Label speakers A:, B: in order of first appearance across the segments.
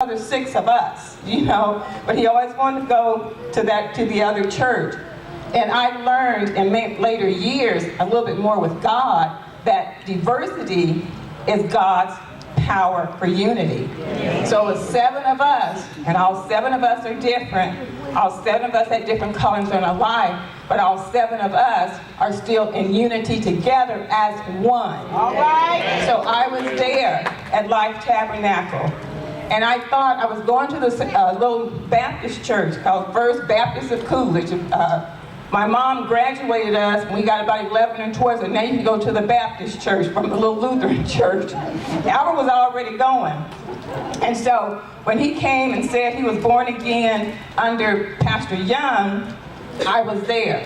A: other 6 of us, but he always wanted to go to the other church. And I learned in later years, a little bit more with God, that diversity is God's power for unity. So it's 7 of us, and all 7 of us are different. All 7 of us had different callings in our life, but all 7 of us are still in unity together as one. All right. So I was there at Life Tabernacle. And I thought I was going to this little Baptist church called First Baptist of Coolidge. My mom graduated us, and we got about 11 and 12, and now you can go to the Baptist church from the little Lutheran church. Albert was already going. And so when he came and said he was born again under Pastor Young, I was there.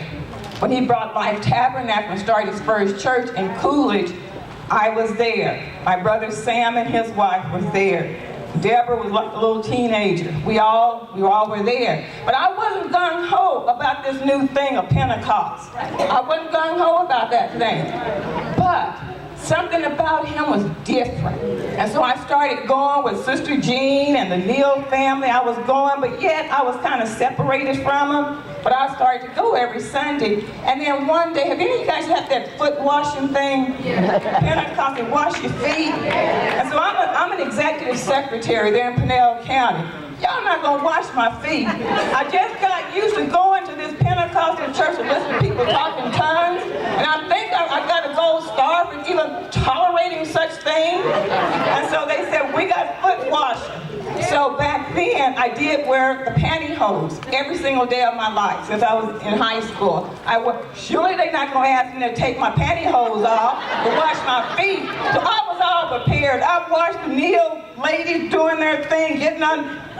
A: When he brought Life Tabernacle and started his first church in Coolidge, I was there. My brother Sam and his wife was there. Deborah was like a little teenager. We all were there. But I wasn't gung-ho about this new thing of Pentecost. I wasn't gung-ho about that thing. But something about him was different. And so I started going with Sister Jean and the Neal family. I was going, but yet I was kind of separated from them. But I started to go every Sunday. And then one day, have any of you guys had that foot washing thing? Pentecost and wash your feet. And so I'm an executive secretary there in Pinal County. Y'all not gonna wash my feet. I just got used to going to this Pentecostal church and listening to people talk in tongues. And I think I got a gold star for even tolerating such things. And so they said, we got foot washing. So back then, I did wear the pantyhose every single day of my life since I was in high school. Surely they're not going to ask me to take my pantyhose off to wash my feet. So I was all prepared. I watched the Neal ladies doing their thing,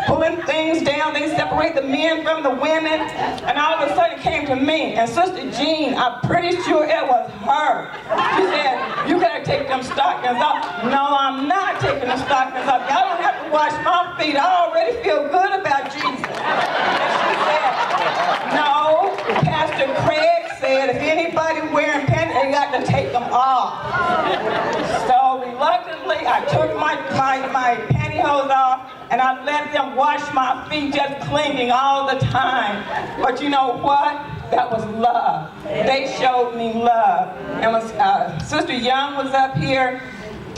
A: pulling things down. They separate the men from the women. And all of a sudden it came to me. And Sister Jean, I'm pretty sure it was her. She said, you gotta take them stockings off. No, I'm not taking the stockings off. Y'all don't have to wash my feet. I already feel good about Jesus. And she said, no, Pastor Craig said if anybody wearing pants, they got to take them off. So reluctantly, I took my pantyhose off and I let them wash my feet, just clinging all the time. But you know what? That was love. They showed me love. And when Sister Young was up here,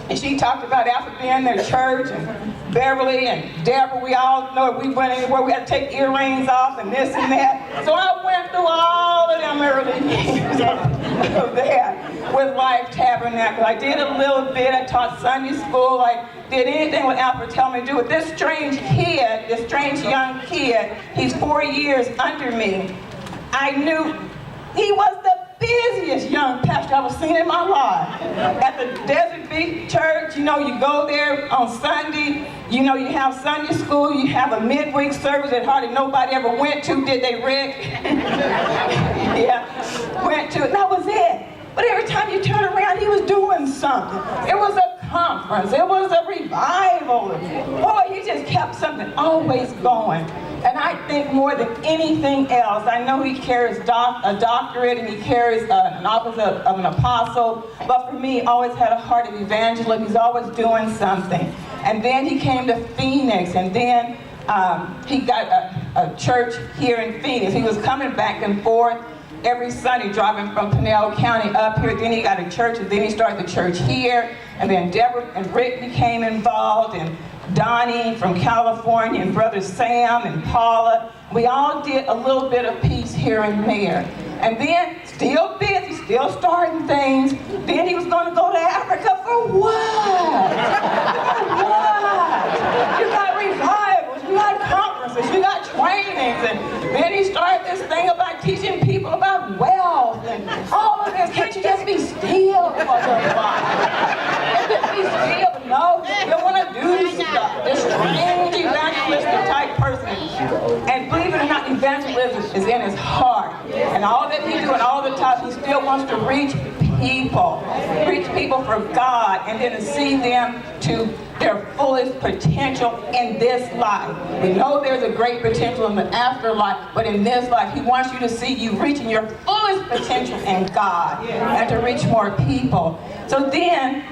A: and she talked about Alpha being their church, and Beverly and Deborah, we all know if we went anywhere, we had to take earrings off and this and that. So I went through all of them early years of that with Life Tabernacle. I did a little bit. I taught Sunday school. I did anything what Alfred told me to do. With this strange kid, this strange young kid, he's 4 years under me. I knew he was the busiest young pastor I've ever seen in my life. At the Desert Beach Church, you go there on Sunday, you have Sunday school, you have a midweek service that hardly nobody ever went to, did they, Rick? Yeah, went to, and that was it. But every time you turn around, he was doing something. It was a conference, it was a revival. Boy, he just kept something always going. And I think more than anything else, I know he carries a doctorate and he carries an office of an apostle, but for me, he always had a heart of evangelism. He's always doing something. And then he came to Phoenix, and then he got a church here in Phoenix. He was coming back and forth every Sunday, driving from Pinal County up here. Then he got a church, and then he started the church here. And then Deborah and Rick became involved, and Donnie from California, and Brother Sam and Paula. We all did a little bit of peace here and there. And then, still busy, still starting things. Then he was going to go to Africa for what? For what? You got revivals, you got conferences, you got trainings. And then he started this thing about teaching people about wealth and all of this. Can't you just be still for a while? Just be still. No, you don't want to do stuff. This strange evangelistic type person. And believe it or not, evangelism is in his heart. And all that he do and all the time, he still wants to reach people for God, and then to see them to their fullest potential in this life. We know there's a great potential in the afterlife, but in this life, he wants you to see you reaching your fullest potential in God and to reach more people. So then,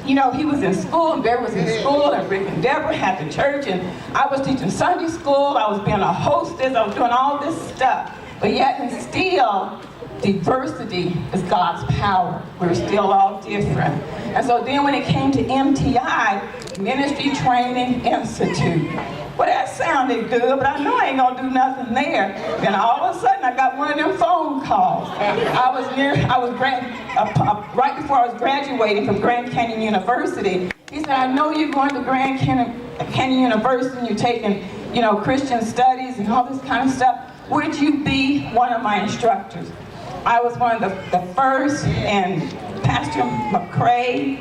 A: you know, he was in school, and Barry was in school, and Rick and Deborah had the church, and I was teaching Sunday school, I was being a hostess, I was doing all this stuff. But yet and still, diversity is God's power. We're still all different. And so then when it came to MTI, Ministry Training Institute, well, that sounded good, but I know I ain't gonna do nothing there. Then all of a sudden, I got one of them phone calls. Right before I was graduating from Grand Canyon University. He said, I know you're going to Grand Canyon University and you're taking, you know, Christian studies and all this kind of stuff. Would you be one of my instructors? I was one of the first, and Pastor McCraw,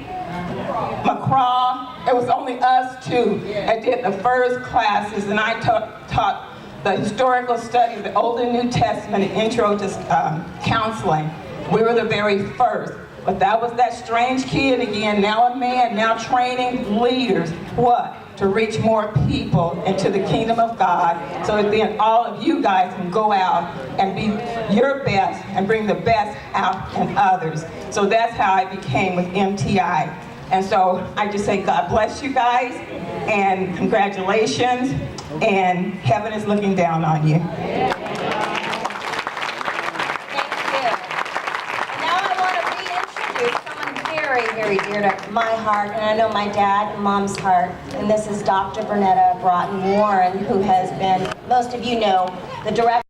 A: it was only us two that did the first classes, and I taught the historical study of the Old and New Testament and intro to counseling. We were the very first. But that was that strange kid again, now a man, now training leaders. What? To reach more people into the kingdom of God, so that then all of you guys can go out and be your best and bring the best out in others. So that's how I became with MTI. And so I just say God bless you guys, and congratulations, and heaven is looking down on you.
B: Very dear to my heart, and I know my dad and mom's heart, and this is Dr. Bernetta Broughton Warren, who has been, most of you know, the director